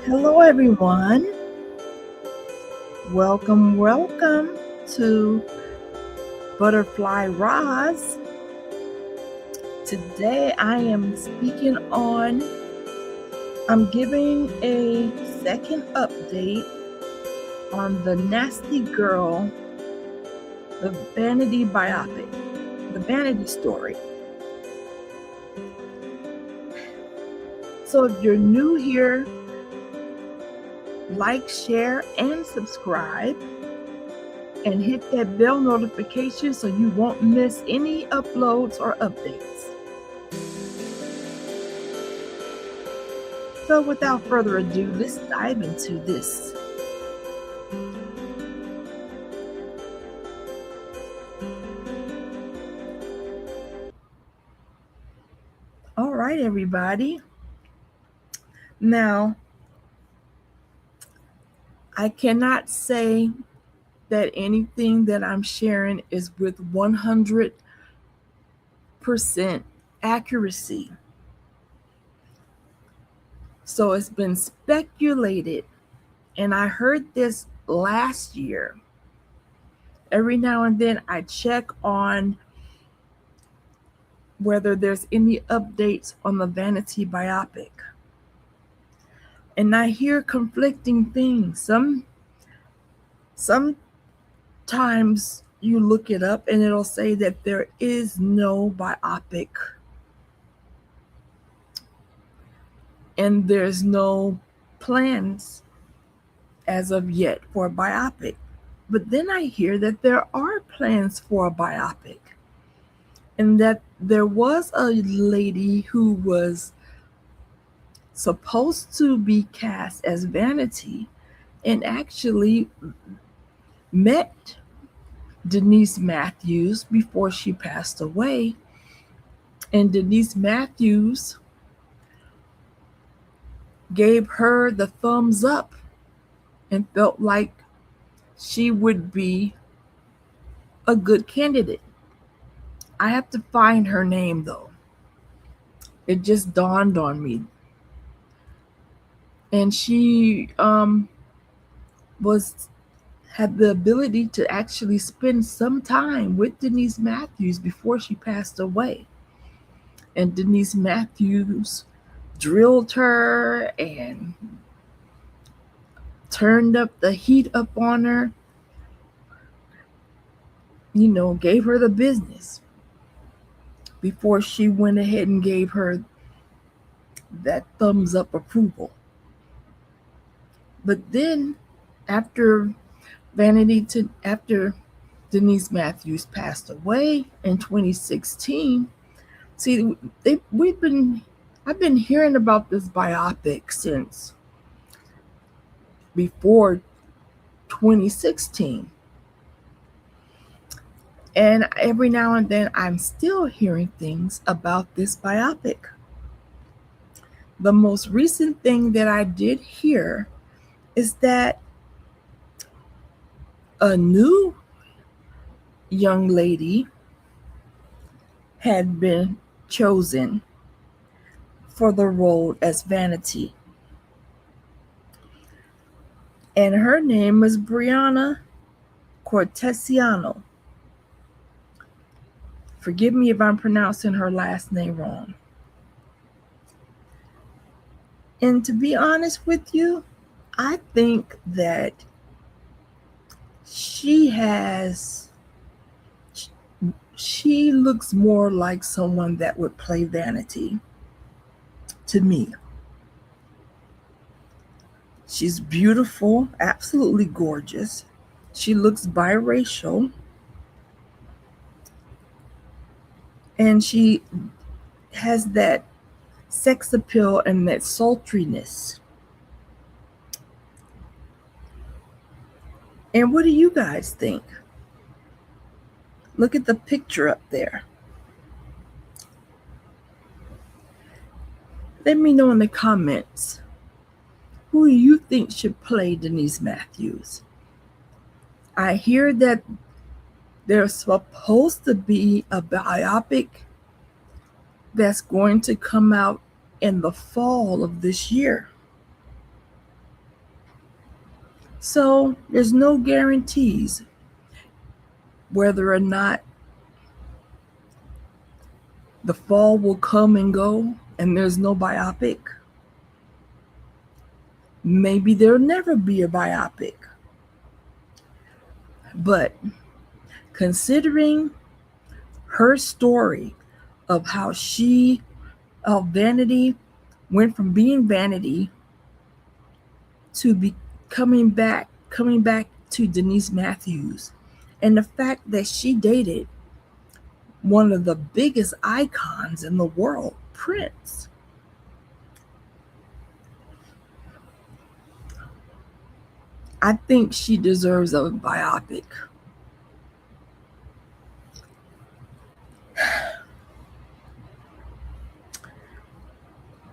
Hello, everyone. Welcome to Butterfly Roz. Today I'm giving a second update on the Nasty Girl, the Vanity Biopic, the Vanity story. So if you're new here, like, share, and subscribe. And hit that bell notification so you won't miss any uploads or updates. So without further ado, let's dive into this. All right, everybody. Now, I cannot say that anything that I'm sharing is with 100% accuracy. So it's been speculated, and I heard this last year. Every now and then I check on whether there's any updates on the Vanity Biopic. And I hear conflicting things. Sometimes you look it up and it'll say that there is no biopic. And there's no plans as of yet for a biopic. But then I hear that there are plans for a biopic. And that there was a lady who was supposed to be cast as Vanity and actually met Denise Matthews before she passed away. And Denise Matthews gave her the thumbs up and felt like she would be a good candidate. I have to find her name though. It just dawned on me. And she had the ability to actually spend some time with Denise Matthews before she passed away. And Denise Matthews drilled her and turned up the heat up on her, gave her the business before she went ahead and gave her that thumbs up approval. But then after Denise Matthews passed away in 2016, I've been hearing about this biopic since before 2016. And every now and then I'm still hearing things about this biopic. The most recent thing that I did hear is that a new young lady had been chosen for the role as Vanity. And her name was Briana Cortesiano. Forgive me if I'm pronouncing her last name wrong. And to be honest with you, I think that she looks more like someone that would play Vanity to me. She's beautiful, absolutely gorgeous. She looks biracial. And she has that sex appeal and that sultriness. And what do you guys think? Look at the picture up there. Let me know in the comments, who do you think should play Denise Matthews? I hear that there's supposed to be a biopic that's going to come out in the fall of this year. So there's no guarantees whether or not the fall will come and go and there's no biopic. Maybe there'll never be a biopic. But considering her story of how Vanity went from being Vanity to be coming back to Denise Matthews, and the fact that she dated one of the biggest icons in the world, Prince. I think she deserves a biopic.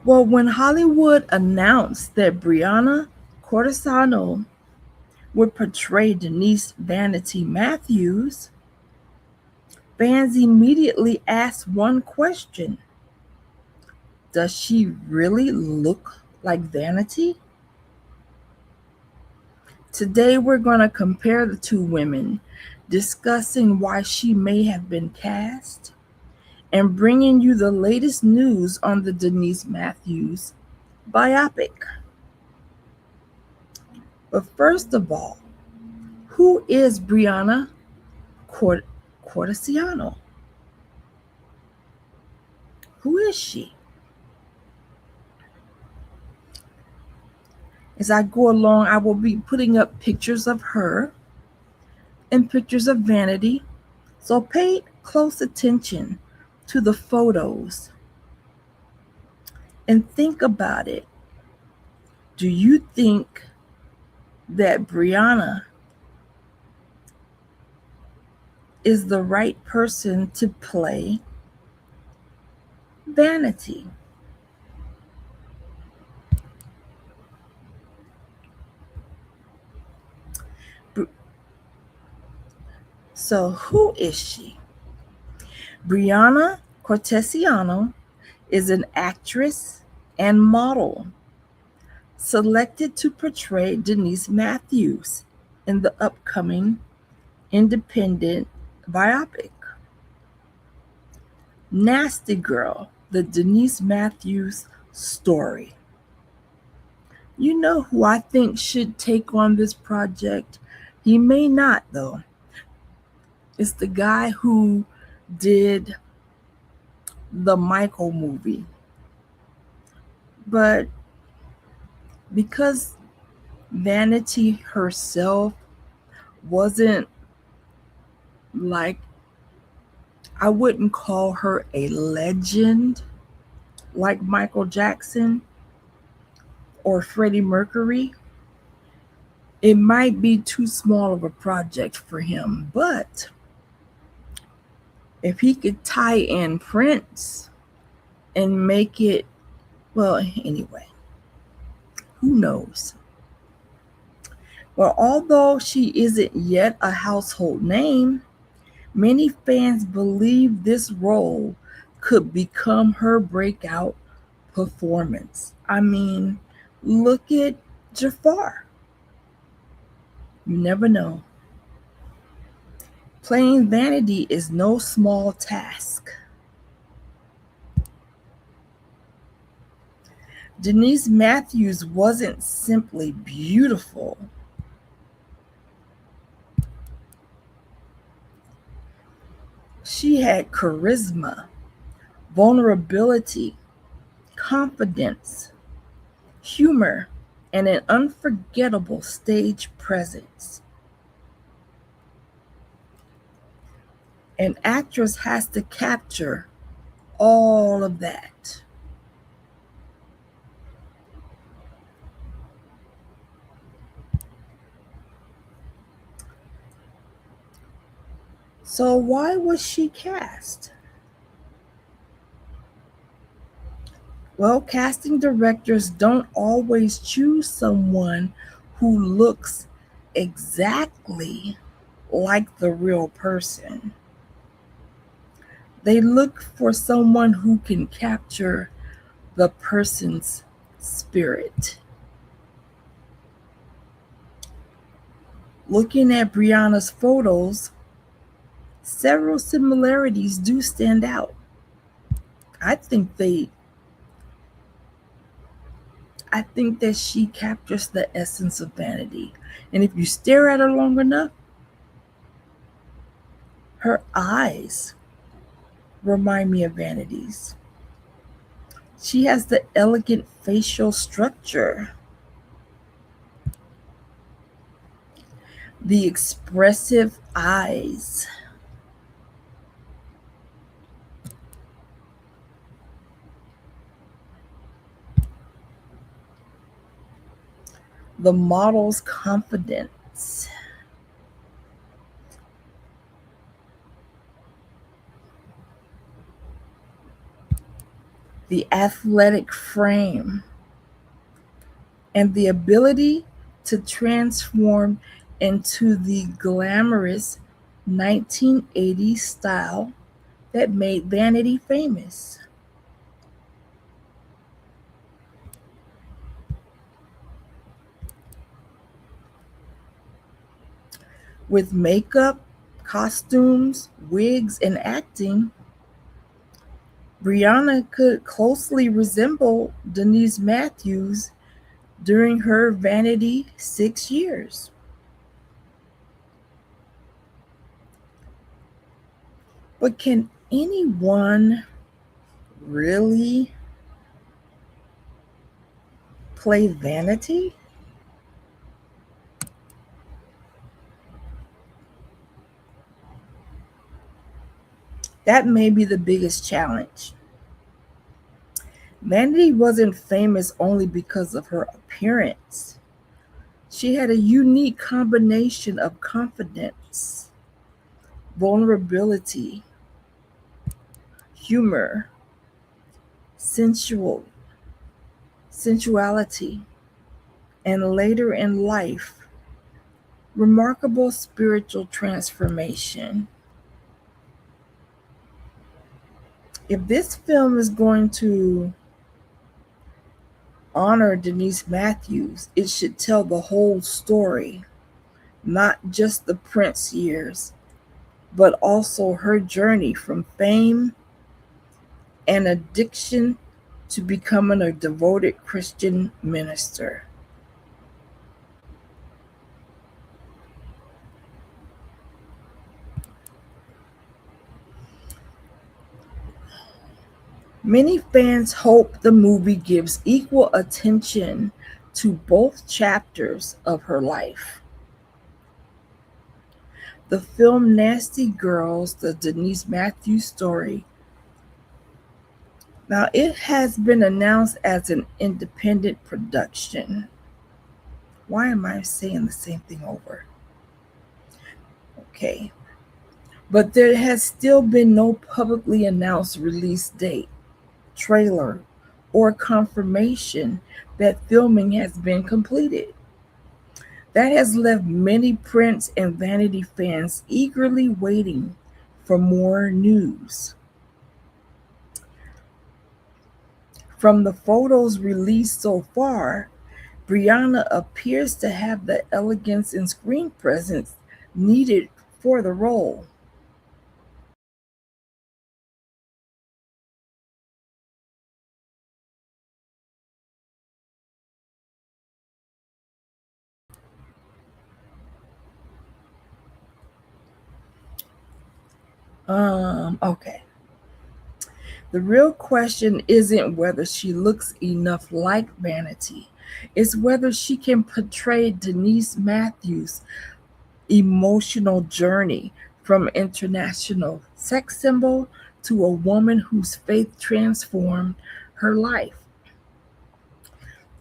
Well, when Hollywood announced that Briana Cortesiano would portray Denise Vanity Matthews, fans immediately asked one question: does she really look like Vanity? Today, we're going to compare the two women, discussing why she may have been cast, and bringing you the latest news on the Denise Matthews biopic. But first of all, who is Briana Cortesiano? Who is she? As I go along, I will be putting up pictures of her and pictures of Vanity. So pay close attention to the photos and think about it. Do you think that Briana is the right person to play Vanity? So who is she? Briana Cortesiano is an actress and model selected to portray Denise Matthews in the upcoming independent biopic, Nasty Girl, the Denise Matthews story. You know who I think should take on this project? He may not, though. It's the guy who did the Michael movie. But because Vanity herself wasn't like, I wouldn't call her a legend like Michael Jackson or Freddie Mercury, it might be too small of a project for him. But if he could tie in Prince and make it, well, anyway, who knows? Well, although she isn't yet a household name, many fans believe this role could become her breakout performance. I mean, look at Jafar. You never know. Playing Vanity is no small task. Denise Matthews wasn't simply beautiful. She had charisma, vulnerability, confidence, humor, and an unforgettable stage presence. An actress has to capture all of that. So why was she cast? Well, casting directors don't always choose someone who looks exactly like the real person. They look for someone who can capture the person's spirit. Looking at Briana's photos, several similarities do stand out. I think they I think that she captures the essence of Vanity. And if you stare at her long enough, her eyes remind me of Vanity's. She has the elegant facial structure, the expressive eyes, the model's confidence, the athletic frame, and the ability to transform into the glamorous 1980s style that made Vanity famous. With makeup, costumes, wigs, and acting, Briana could closely resemble Denise Matthews during her Vanity 6 years. But can anyone really play Vanity? That may be the biggest challenge. Vanity wasn't famous only because of her appearance. She had a unique combination of confidence, vulnerability, humor, sensual sensuality, and later in life, remarkable spiritual transformation. If this film is going to honor Denise Matthews, it should tell the whole story, not just the Prince years, but also her journey from fame and addiction to becoming a devoted Christian minister. Many fans hope the movie gives equal attention to both chapters of her life. The film Nasty Girls, the Denise Matthews story. Now, it has been announced as an independent production. Why am I saying the same thing over? Okay. But there has still been no publicly announced release date, trailer, or confirmation that filming has been completed. That has left many Prince and Vanity fans eagerly waiting for more news. From the photos released so far, Briana appears to have the elegance and screen presence needed for the role. Okay. The real question isn't whether she looks enough like Vanity. It's whether she can portray Denise Matthews' emotional journey from international sex symbol to a woman whose faith transformed her life.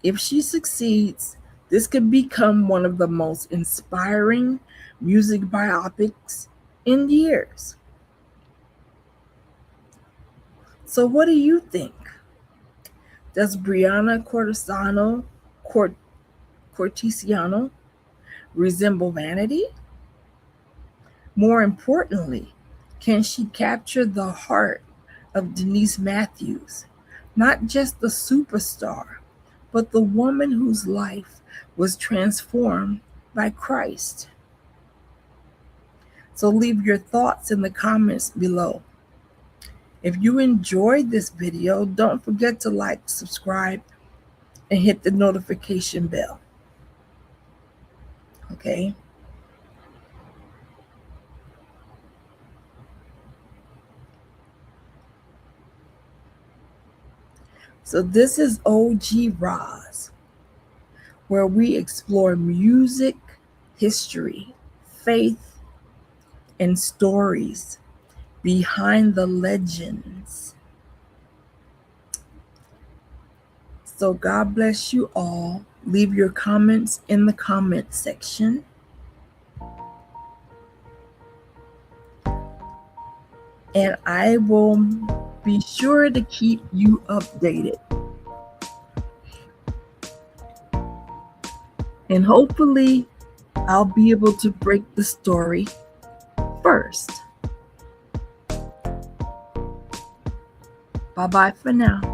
If she succeeds, this could become one of the most inspiring music biopics in years. So, what do you think? Does Briana Cort- Cortesiano resemble Vanity? More importantly, can she capture the heart of Denise Matthews, not just the superstar, but the woman whose life was transformed by Christ? So leave your thoughts in the comments below. If you enjoyed this video, don't forget to like, subscribe, and hit the notification bell. Okay? So this is OG Roz, where we explore music, history, faith, and stories behind the legends. So God bless you all. Leave your comments in the comment section. And I will be sure to keep you updated. And hopefully I'll be able to break the story first. Bye-bye for now.